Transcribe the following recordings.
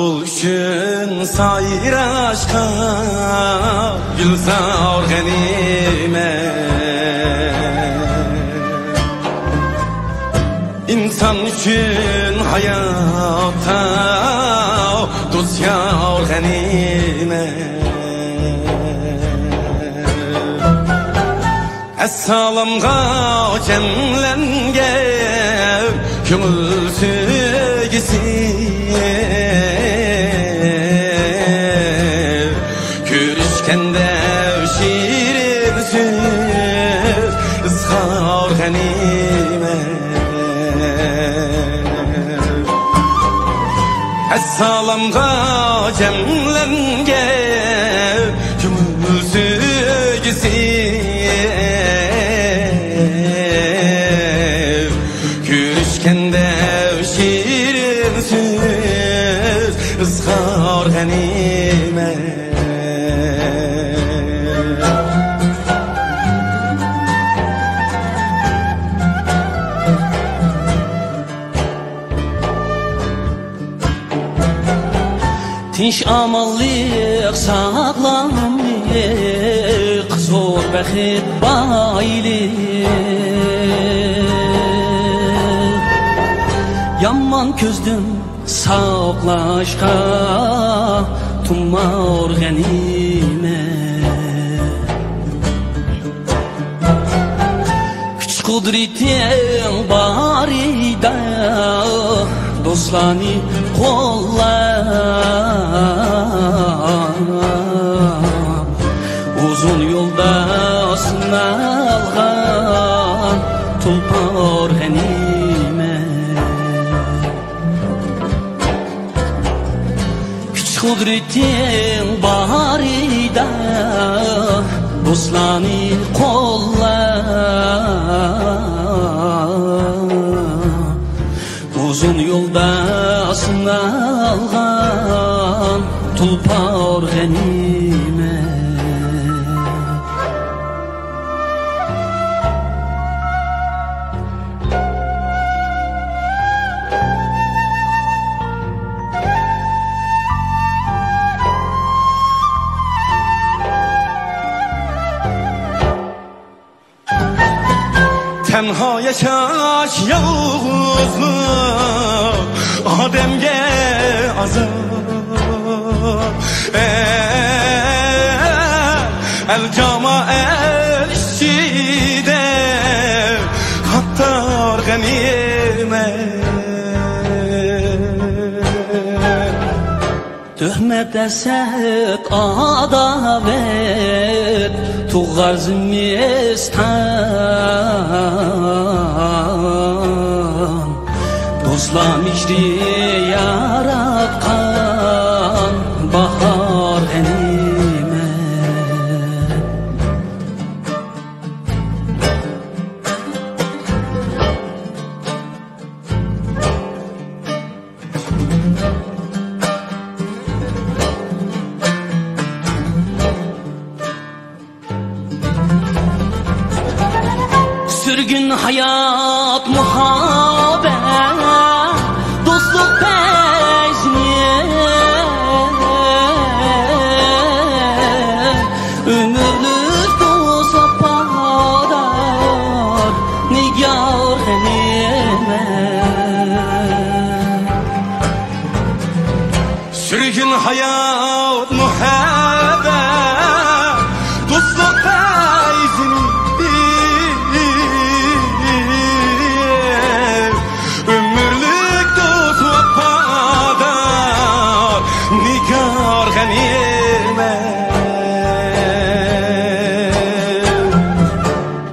buluşun sayır aşka Gülzar ganimet İnsan için hayata dost yar ganimet Es-salamga cemlengen köngül sügisi Görüşkende şirin söz ızhar ganimet Es-salamga cemlengen köngül sügisi Görüşkende şirin söz ızhar ganimet Tinç amallık sağlamlık zor bəxit baylık Yaman közdüm sağlaşqa tummar ganimet Güç kudretin var ida dostlarını kollar Uzun yolda sınalgan tulpar ganimet Güç kudretin var ida dostlarını kollar Uzun yolda sınalgan tulpar ganimet Tenha yaşaş yalğızlı Ademge azap El cama el işçide Hattar ganimet Töhmet eset adavet Tuğar zimmistan Dostlar micri yaratkan Bahar ganimet Sürgün hayat muhabbet Dostluk peşine Ömürlük dost apadar Nigar ganimet Sürgün hayat muhabbet Dostluk peşine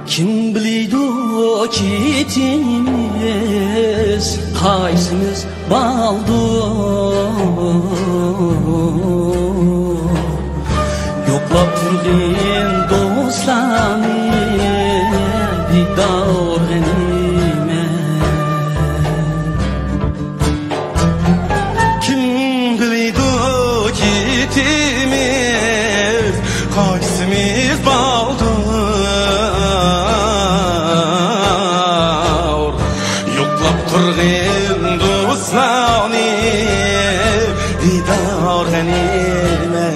Kim biliydi o kitimiz Haysimiz baldı Yoklap turgin dostlarını Didar ganimet Kim biliydi o kitimiz Haysimiz baldı Yok yoklap turgin dostlarni didor ganime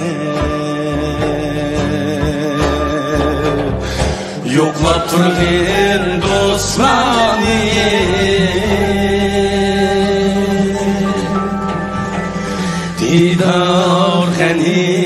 yoklap turgin dostlarni didor ganime